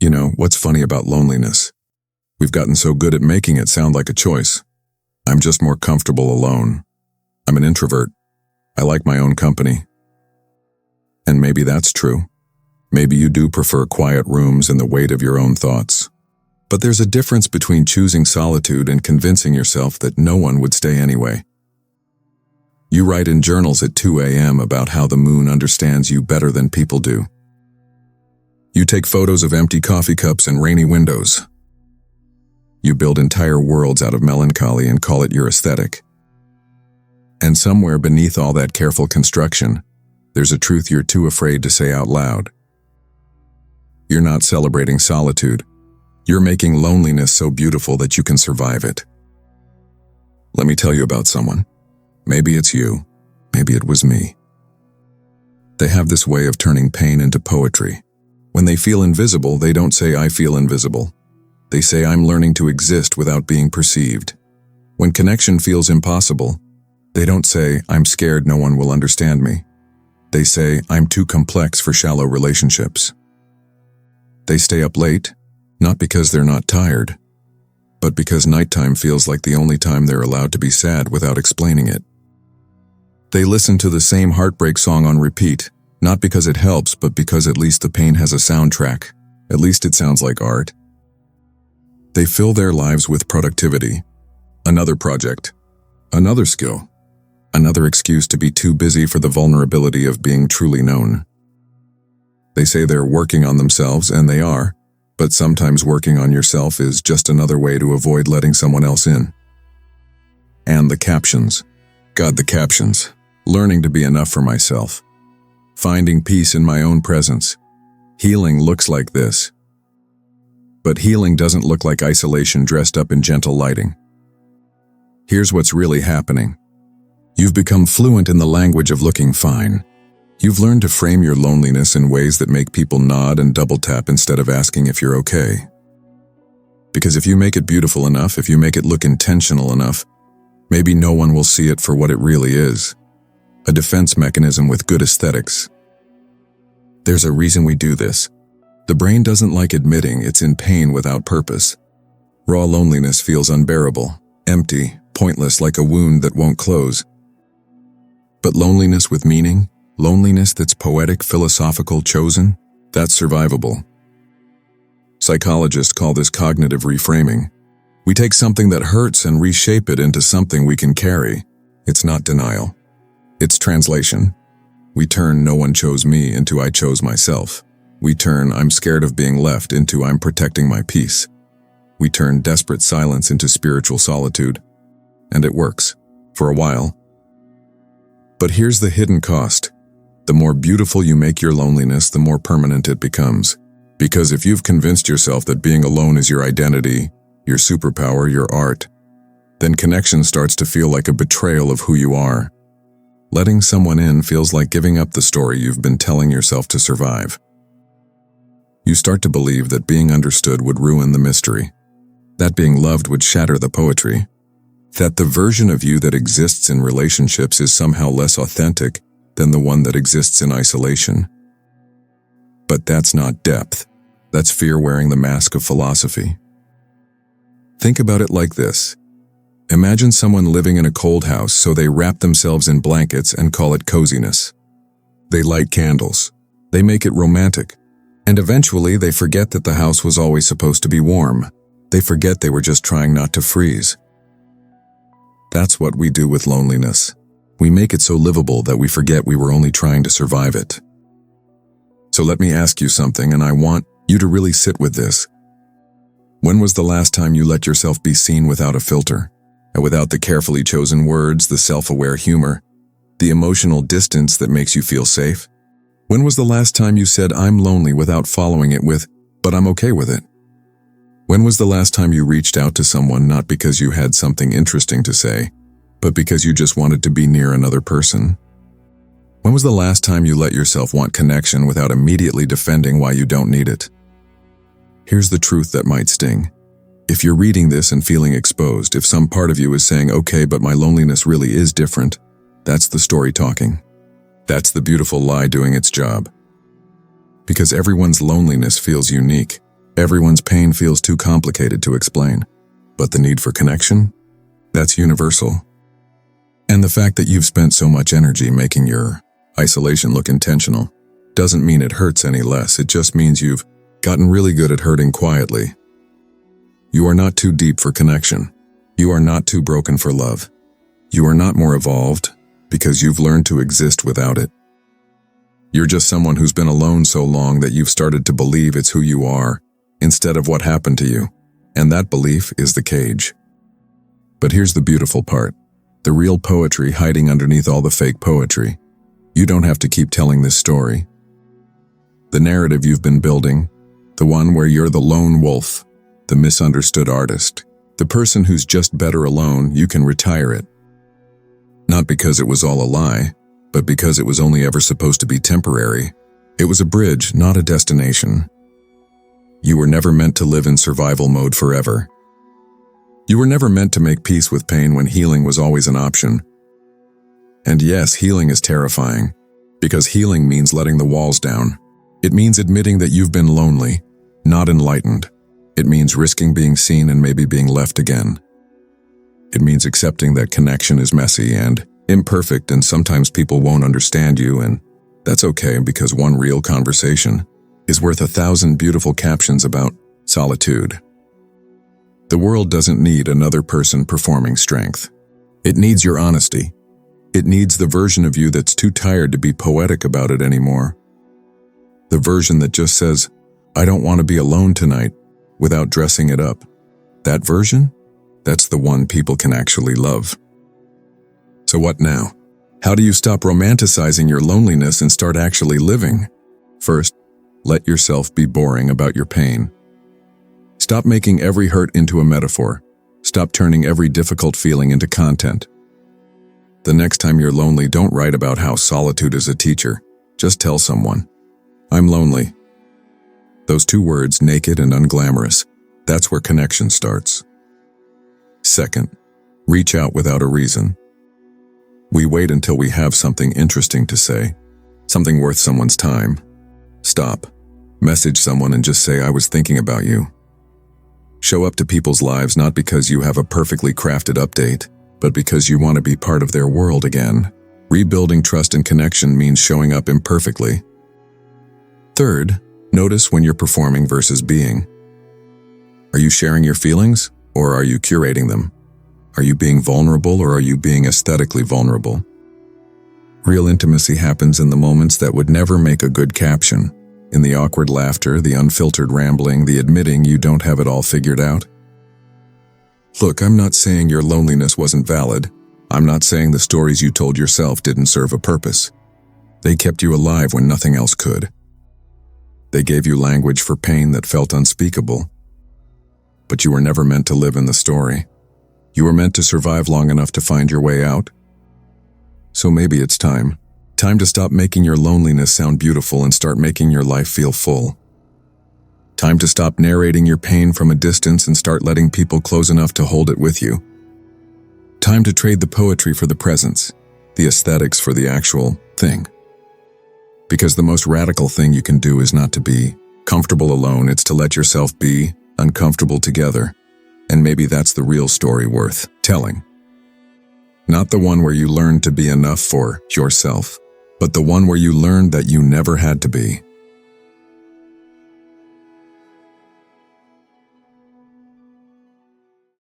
You know, what's funny about loneliness? We've gotten so good at making it sound like a choice. I'm just more comfortable alone. I'm an introvert. I like my own company. And maybe that's true. Maybe you do prefer quiet rooms and the weight of your own thoughts. But there's a difference between choosing solitude and convincing yourself that no one would stay anyway. You write in journals at 2 a.m. about how the moon understands you better than people do. You take photos of empty coffee cups and rainy windows. You build entire worlds out of melancholy and call it your aesthetic. And somewhere beneath all that careful construction, there's a truth you're too afraid to say out loud. You're not celebrating solitude. You're making loneliness so beautiful that you can survive it. Let me tell you about someone. Maybe it's you. Maybe it was me. They have this way of turning pain into poetry. When they feel invisible, they don't say, "I feel invisible." They say, "I'm learning to exist without being perceived." When connection feels impossible, they don't say, "I'm scared no one will understand me." They say, "I'm too complex for shallow relationships." They stay up late, not because they're not tired, but because nighttime feels like the only time they're allowed to be sad without explaining it. They listen to the same heartbreak song on repeat, not because it helps, but because at least the pain has a soundtrack. At least it sounds like art. They fill their lives with productivity, another project, another skill, another excuse to be too busy for the vulnerability of being truly known. They say they're working on themselves, and they are, but sometimes working on yourself is just another way to avoid letting someone else in. And the captions. God, the captions. Learning to be enough for myself. Finding peace in my own presence. Healing looks like this. But healing doesn't look like isolation dressed up in gentle lighting. Here's what's really happening. You've become fluent in the language of looking fine. You've learned to frame your loneliness in ways that make people nod and double tap instead of asking if you're okay. Because if you make it beautiful enough, if you make it look intentional enough, maybe no one will see it for what it really is. A defense mechanism with good aesthetics. There's a reason we do this. The brain doesn't like admitting it's in pain without purpose. Raw loneliness feels unbearable, empty, pointless, like a wound that won't close. But loneliness with meaning, loneliness that's poetic, philosophical, chosen, that's survivable. Psychologists call this cognitive reframing. We take something that hurts and reshape it into something we can carry. It's not denial. It's translation. We turn "no one chose me" into "I chose myself." We turn "I'm scared of being left" into "I'm protecting my peace." We turn desperate silence into spiritual solitude. And it works. For a while. But here's the hidden cost. The more beautiful you make your loneliness, the more permanent it becomes. Because if you've convinced yourself that being alone is your identity, your superpower, your art, then connection starts to feel like a betrayal of who you are. Letting someone in feels like giving up the story you've been telling yourself to survive. You start to believe that being understood would ruin the mystery, that being loved would shatter the poetry, that the version of you that exists in relationships is somehow less authentic than the one that exists in isolation. But that's not depth. That's fear wearing the mask of philosophy. Think about it like this. Imagine someone living in a cold house, so they wrap themselves in blankets and call it coziness. They light candles. They make it romantic. And eventually they forget that the house was always supposed to be warm. They forget they were just trying not to freeze. That's what we do with loneliness. We make it so livable that we forget we were only trying to survive it. So let me ask you something, and I want you to really sit with this. When was the last time you let yourself be seen without a filter? And without the carefully chosen words, the self-aware humor, the emotional distance that makes you feel safe? When was the last time you said, "I'm lonely," without following it with, "but I'm okay with it"? When was the last time you reached out to someone not because you had something interesting to say, but because you just wanted to be near another person? When was the last time you let yourself want connection without immediately defending why you don't need it? Here's the truth that might sting. If you're reading this and feeling exposed, if some part of you is saying, "Okay, but my loneliness really is different," that's the story talking. That's the beautiful lie doing its job. Because everyone's loneliness feels unique. Everyone's pain feels too complicated to explain. But the need for connection? That's universal. And the fact that you've spent so much energy making your isolation look intentional doesn't mean it hurts any less. It just means you've gotten really good at hurting quietly. You are not too deep for connection. You are not too broken for love. You are not more evolved because you've learned to exist without it. You're just someone who's been alone so long that you've started to believe it's who you are instead of what happened to you, and that belief is the cage. But here's the beautiful part, the real poetry hiding underneath all the fake poetry. You don't have to keep telling this story. The narrative you've been building, the one where you're the lone wolf, the misunderstood artist, the person who's just better alone, you can retire it. Not because it was all a lie, but because it was only ever supposed to be temporary. It was a bridge, not a destination. You were never meant to live in survival mode forever. You were never meant to make peace with pain when healing was always an option. And yes, healing is terrifying, because healing means letting the walls down. It means admitting that you've been lonely, not enlightened. It means risking being seen and maybe being left again. It means accepting that connection is messy and imperfect, and sometimes people won't understand you, and that's okay, because one real conversation is worth 1,000 beautiful captions about solitude. The world doesn't need another person performing strength. It needs your honesty. It needs the version of you that's too tired to be poetic about it anymore. The version that just says, "I don't want to be alone tonight," without dressing it up. That version? That's the one people can actually love. So what now? How do you stop romanticizing your loneliness and start actually living? First, let yourself be boring about your pain. Stop making every hurt into a metaphor. Stop turning every difficult feeling into content. The next time you're lonely, don't write about how solitude is a teacher. Just tell someone, "I'm lonely." Those two words, naked and unglamorous, that's where connection starts. Second, reach out without a reason. We wait until we have something interesting to say, something worth someone's time. Stop. Message someone and just say, "I was thinking about you." Show up to people's lives not because you have a perfectly crafted update, but because you want to be part of their world again. Rebuilding trust and connection means showing up imperfectly. Third, notice when you're performing versus being. Are you sharing your feelings, or are you curating them? Are you being vulnerable, or are you being aesthetically vulnerable? Real intimacy happens in the moments that would never make a good caption. In the awkward laughter, the unfiltered rambling, the admitting you don't have it all figured out. Look, I'm not saying your loneliness wasn't valid. I'm not saying the stories you told yourself didn't serve a purpose. They kept you alive when nothing else could. They gave you language for pain that felt unspeakable. But you were never meant to live in the story. You were meant to survive long enough to find your way out. So maybe it's time to stop making your loneliness sound beautiful and start making your life feel full. Time to stop narrating your pain from a distance and start letting people close enough to hold it with you. Time to trade the poetry for the presence, the aesthetics for the actual thing. Because the most radical thing you can do is not to be comfortable alone, it's to let yourself be uncomfortable together. And maybe that's the real story worth telling. Not the one where you learn to be enough for yourself, but the one where you learned that you never had to be.